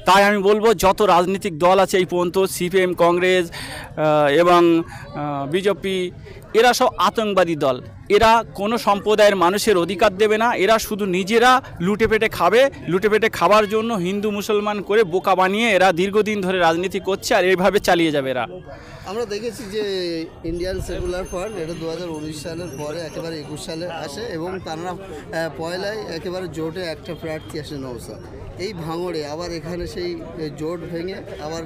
তাই আমি বলবো যত রাজনৈতিক দল আছে এই পর্যন্ত সিপিএম, কংগ্রেস এবং বিজেপি, এরা সব আতঙ্কবাদী দল। এরা কোনো সম্প্রদায়ের মানুষের অধিকার দেবে না। এরা শুধু নিজেরা লুটে পেটে খাবে। লুটে পেটে খাবার জন্য হিন্দু মুসলমান করে বোকা বানিয়ে এরা দীর্ঘদিন ধরে রাজনীতি করছে, আর এইভাবে চালিয়ে যাবে এরা। আমরা দেখেছি যে ইন্ডিয়ান সেকুলার ফ্রন্ট এটা 2019 সালের পরে একেবারে 21 সালে আসে এবং তারা পয়লায় একেবারে জোটে একটা প্রার্থী আসে নওশাদ। এই ভাঙড়ে আবার এখানে সেই জোট ভেঙে আবার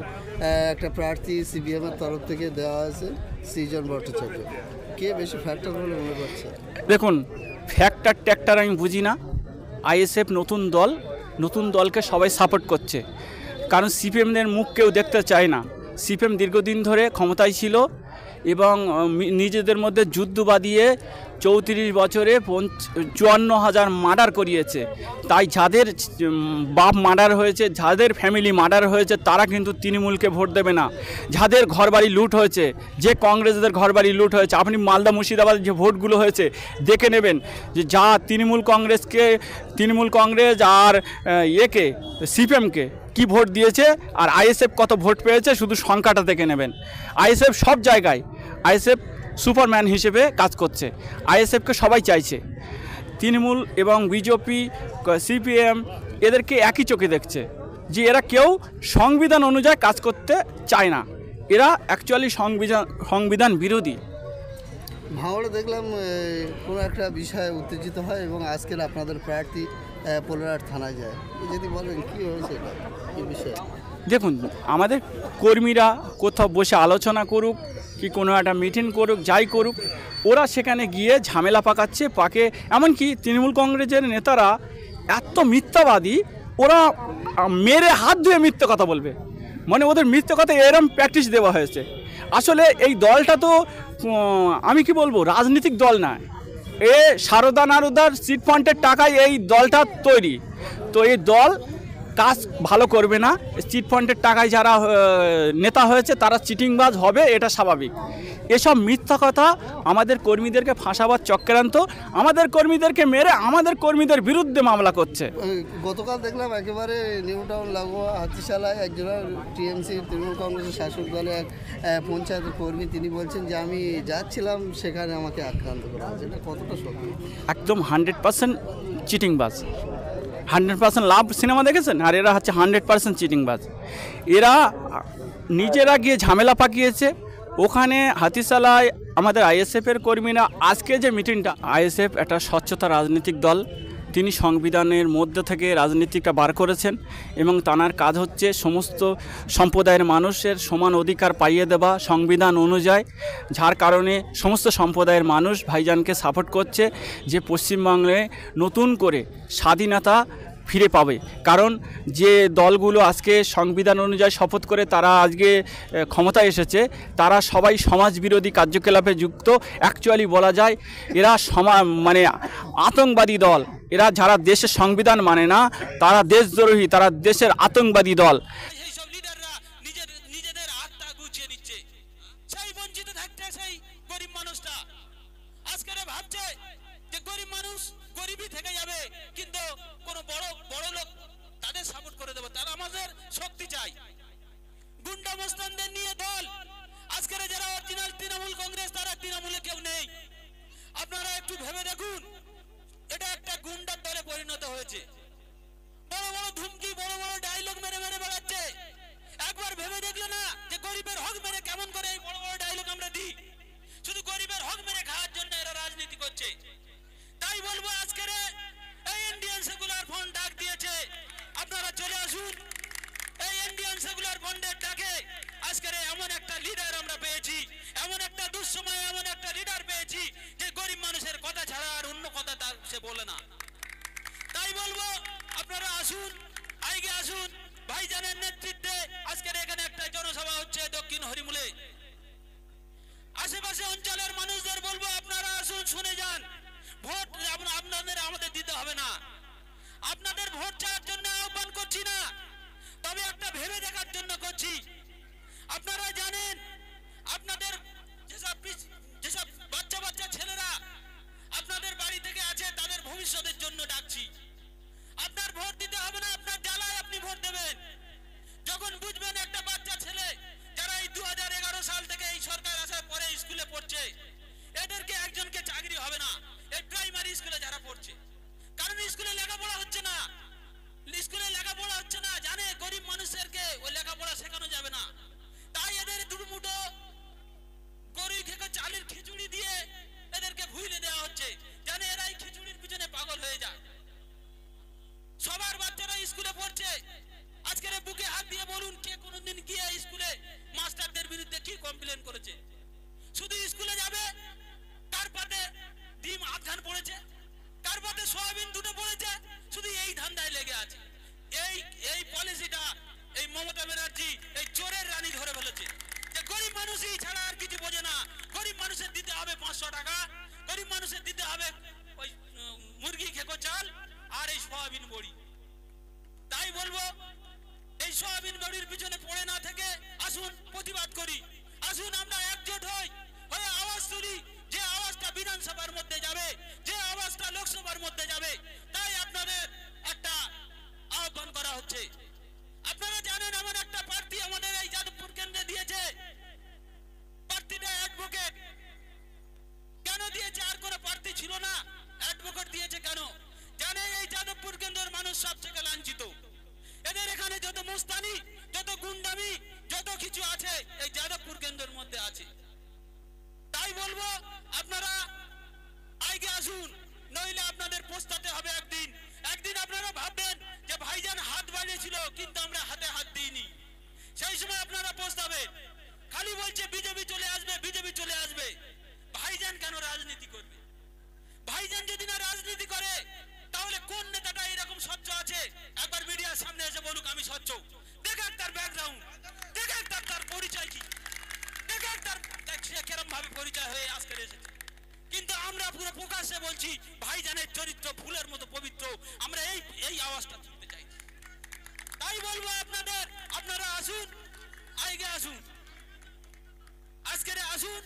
একটা প্রার্থী সিপিএমের তরফ থেকে দেওয়া হয়েছে সৃজন ভট্টাচার্য। কে বেশি ফ্যাক্টর বলে মনে করছে? দেখুন, ফ্যাক্টর ট্যাক্টর আমি বুঝি না। আইএসএফ নতুন দলকে সবাই সাপোর্ট করছে, কারণ সিপিএমদের মুখ কেউ দেখতে চায় না। সিপিএম দীর্ঘদিন ধরে ক্ষমতায় ছিল এবং নিজেদের মধ্যে যুদ্ধ বাঁধিয়ে 34 বছরে 54,000 মার্ডার করিয়েছে। তাই যাদের বাপ মার্ডার হয়েছে, যাদের ফ্যামিলি মার্ডার হয়েছে, তারা কিন্তু তৃণমূলকে ভোট দেবে না। যাদের ঘরবাড়ি লুট হয়েছে, যে কংগ্রেসদের ঘরবাড়ি লুট হয়েছে, আপনি মালদা মুর্শিদাবাদ যে ভোটগুলো হয়েছে দেখে নেবেন যে যা তৃণমূল কংগ্রেস আর সিপিএমকে কি ভোট দিয়েছে আর আইএসএফ কত ভোট পেয়েছে, শুধু সংখ্যাটা দেখে নেবেন। আইএসএফ সব জায়গায় সুপারম্যান হিসেবে কাজ করছে। আইএসএফকে সবাই চাইছে। তৃণমূল এবং বিজেপি, সিপিএম এদেরকে একই চোখে দেখছে যে এরা কেউ সংবিধান অনুযায়ী কাজ করতে চায় না। এরা অ্যাকচুয়ালি সংবিধান বিরোধী। ভাঙড়ে দেখলাম কোনো একটা বিষয়ে উত্তেজিত হয় এবং আজকের আপনাদের প্রার্থী পোলারহাট থানায় যায়। যদি বলেন কী হয়েছে এটা, এই বিষয়ে? দেখুন, আমাদের কর্মীরা কোথাও বসে আলোচনা করুক কি কোনো একটা মিটিং করুক, যাই করুক, ওরা সেখানে গিয়ে ঝামেলা পাকে। এমনকি তৃণমূল কংগ্রেসের নেতারা এত মিথ্যাবাদী, ওরা মেরে হাত ধুয়ে মিথ্যে কথা বলবে, মানে ওদের মিথ্যে কথা এরম প্র্যাকটিস দেওয়া হয়েছে। আসলে এই দলটা তো আমি কি বলবো, রাজনৈতিক দল না। সারদা নারদার চিটফান্ডের টাকায় এই দলটা তৈরি। তো এই দল কাজ ভালো করবে না। চিটফান্ডের টাকায় যারা নেতা হয়েছে তারা চিটিংবাজ হবে, এটা স্বাভাবিক। এসব মিথ্যা কথা আমাদের কর্মীদেরকে ফাঁসাবার চক্রান্ত, আমাদের কর্মীদেরকে মেরে আমাদের কর্মীদের বিরুদ্ধে মামলা করছে। গতকাল দেখলাম একেবারে নিউ টাউন লাগোয়া হাতিশালায় একজন টিএমসি তৃণমূল কংগ্রেসের শাসক দলের এক পঞ্চায়েতের কর্মী, তিনি বলছেন যে আমি যাচ্ছিলাম সেখানে আমাকে আক্রান্ত করা হয়েছে। এটা কতটা সত্যি? একদম 100% চিটিংবাজ। 100% লাভ সিনেমা দেখেছেন, আর এরা হচ্ছে 100% চিটিংবাজ। এরা নিজেরা গিয়ে ঝামেলা পাকিয়েছে ওখানে হাতিশালায়। আমাদের আইএসএফের কর্মীরা আজকে যে মিটিংটা, আইএসএফ একটা স্বচ্ছতা রাজনৈতিক দল, তিনি সংবিধানের মধ্যে থেকে রাজনীতিটা বার করেছেন এবং তাঁর কাজ হচ্ছে সমস্ত সম্প্রদায়ের মানুষের সমান অধিকার পাইয়ে দেওয়া সংবিধান অনুযায়ী, যার কারণে সমস্ত সম্প্রদায়ের মানুষ ভাইজানকে সাপোর্ট করছে যে পশ্চিমবঙ্গে নতুন করে স্বাধীনতা ফিরে পাবে। কারণ যে দলগুলো আজকে সংবিধান অনুযায়ী শপথ করে তারা আজকে ক্ষমতায় এসেছে, তারা সবাই সমাজবিরোধী কার্যকলাপে যুক্ত। অ্যাকচুয়ালি বলা যায় এরা মানে আতঙ্কবাদী দল। এরা যারা দেশের সংবিধান মানে না, তারা দেশদ্রোহী, তারা দেশের আতঙ্কবাদী দল। গরিবই থেকে যাবে, কিন্তু কোন বড় লোক তাদের সাপোর্ট করে দেবে, তারা আমাদের শক্তি চাই। গুন্ডা মস্তানদের নিয়ে দল, আজকের যারা অরিজিনাল তৃণমূল কংগ্রেস, তারা তৃণমূলে কেউ নেই। আপনারা একটু ভেবে দেখুন, এটা একটা গুন্ডার দলে পরিণত হয়েছে। বড় বড় ধুমকি, বড় বড় ডায়লগ মেরে বেড়াচ্ছে। একবার ভেবে দেখলে না যে গরিবের হক মেরে কেমন করে এই বড় বড় ডায়লগ আমরা দিই? শুধু গরিবের হক মেরে খাওয়ার জন্য এরা রাজনীতি করছে। তাই বলবো আজকের এই ইন্ডিয়ান সেকুলার ফ্রন্ট ডাক দিয়েছে, আপনারা চলে আসুন। এই ইন্ডিয়ান সেকুলার ফ্রন্টের ডাকে আজকের এমন একটা লিডার আমরা পেয়েছি, এমন একটা দুঃসময়ে এমন একটা লিডার পেয়েছি যে গরিব মানুষের কথা ছাড়া আর অন্য কথা তার সে বলে না। তাই বলবো আপনারা আসুন, আইগে আসুন। ভাইজানের নেতৃত্বে আজকের এখানে একটা জনসভা হচ্ছে দক্ষিণ হরিমুলে। আশেপাশে অঞ্চলের মানুষদের বলবো আপনারা আসুন, শুনে যান। ভোট আপনাদের আমাদের দিতে হবে না, আপনাদের ভোট চাওয়ার জন্য আহ্বান করছি না, তবে একটা ভেবে দেখার জন্য করছি। আপনারা জানেন আপনাদের যেসব বাচ্চা ছেলেরা আপনাদের বাড়ি থেকে আছে, তাদের ভবিষ্যতের জন্য ডাকছি। আপনার ভোট দিতে হবে না, আপনার জ্বালায় আপনি ভোট দেবেন। কমপ্লেন করেছে। শুধু স্কুলে যাবে, কার পাতে ডিম আধখান পড়েছে, কার পাতে সয়াবিন দুটো পড়েছে, শুধু এই ধান্দায় লেগে আছে। এই পলিসিটা এই মমতা ব্যানার্জি এই চোরের রানী ধরে ফেলেছে, যে গরিব মানুষই ছাড়া আর কিছু বোঝে না। গরিব মানুষের দিতে হবে 500 টাকা, গরিব মানুষের দিতে হবে ওই মুরগি খেকো চাল আর এই সয়াবিন বড়ি। তাই বলবো, এই সয়াবিন বড়ির পিছনে পড়ে না থেকে আসুন প্রতিবাদ করি, আসুন আমরা একজোট হই, হয়ে আওয়াজ তুলি। যে আওয়াজটা বিধানসভার মধ্যে যাবে, যে আওয়াজটা লোকসভার মধ্যে যাবে, তাই আপনাদের একটা আহ্বান করা হচ্ছে। আপনারা জানেন এমন একটা প্রার্থী আমাদের এই যাদবপুর কেন্দ্রে দিয়েছে, প্রার্থীটা অ্যাডভোকেট। কেন দিয়েছে? আর কোনো প্রার্থী ছিল না, অ্যাডভোকেট দিয়েছে কেন? জানে এই যাদবপুর কেন্দ্রের মানুষ সবথেকে লাঞ্ছিত। এদের এখানে যত মুস্তানি, যত গুন্ডামি, যত কিছু আছে এই যাদবপুর কেন্দ্রের মধ্যে আছে। তাই বলবো আপনারা আগে আসুন, নইলে আপনাদের পস্তাতে হবে একদিন। একদিন আপনারা ভাববেন যে ভাইজান হাত বাড়িয়েছিল কিন্তু আমরা হাতে হাত দিইনি, সেই সময় আপনারা পস্তাবেন। খালি বলছে বিজেপি চলে আসবে, বিজেপি চলে আসবে। ভাইজান কেন রাজনীতি করবে? ভাইজান যদি না রাজনীতি করে তাহলে কোন নেতাটা এরকম স্বচ্ছ আছে? একবার মিডিয়ার সামনে এসে বলুক আমি স্বচ্ছ। দেখেন তার ব্যাকগ্রাউন্ড, দেখেন তার পরিচয় কি, দেখেন তার কিরম ভাবে পরিচয় হয়ে আজকে এসেছে। কিন্তু আমরা পুরো প্রকাশ্যে বলছি ভাইজানের চরিত্র ফুলের মতো পবিত্র। আমরা এই আওয়াজটা তুলতে চাই। তাই বলবো আপনাদের, আপনারা আসুন, আগে আসুন, আজকের আসুন।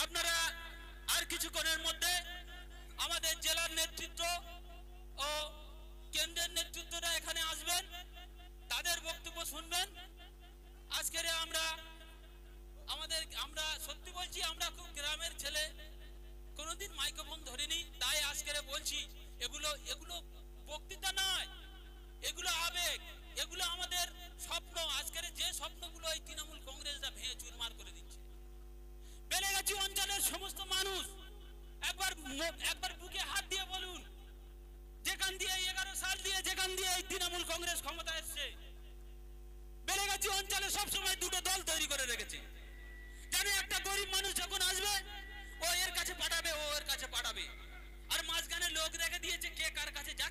আপনারা আর কিছুক্ষণের মধ্যে আমাদের জেলার নেতৃত্ব ও কেন্দ্রের নেতৃত্বরা এখানে আসবেন, তাদের বক্তব্য শুনবেন। আজকের আমরা সত্যি বলছি, আমরা খুব গ্রামের ছেলে, কোনোদিন মাইক্রোফোন ধরিনি। তাই আজকের বলছি, এগুলো বক্তৃতা নয়, এগুলো আবেগ, এগুলো আমাদের স্বপ্ন। আজকের যে স্বপ্নগুলো এই তৃণমূল কংগ্রেসরা ভেঙে চুরমার করে দিচ্ছে। বেলেগাছি অঞ্চলের সমস্ত মানুষ একবার বুকে হাত দিয়ে বলুন, যেখান দিয়ে 11 সাল দিয়ে যেখান দিয়ে এই তৃণমূল কংগ্রেস ক্ষমতা এসছে, বেলেগাছি অঞ্চলে সবসময় দুটো দল তৈরি করে রেখেছে। জানে একটা গরিব মানুষ যখন আসবে ও এর কাছে পাঠাবে, ও এর কাছে পাঠাবে, আর মাঝখানে লোক রেখে দিয়েছে কে কার কাছে যাচ্ছে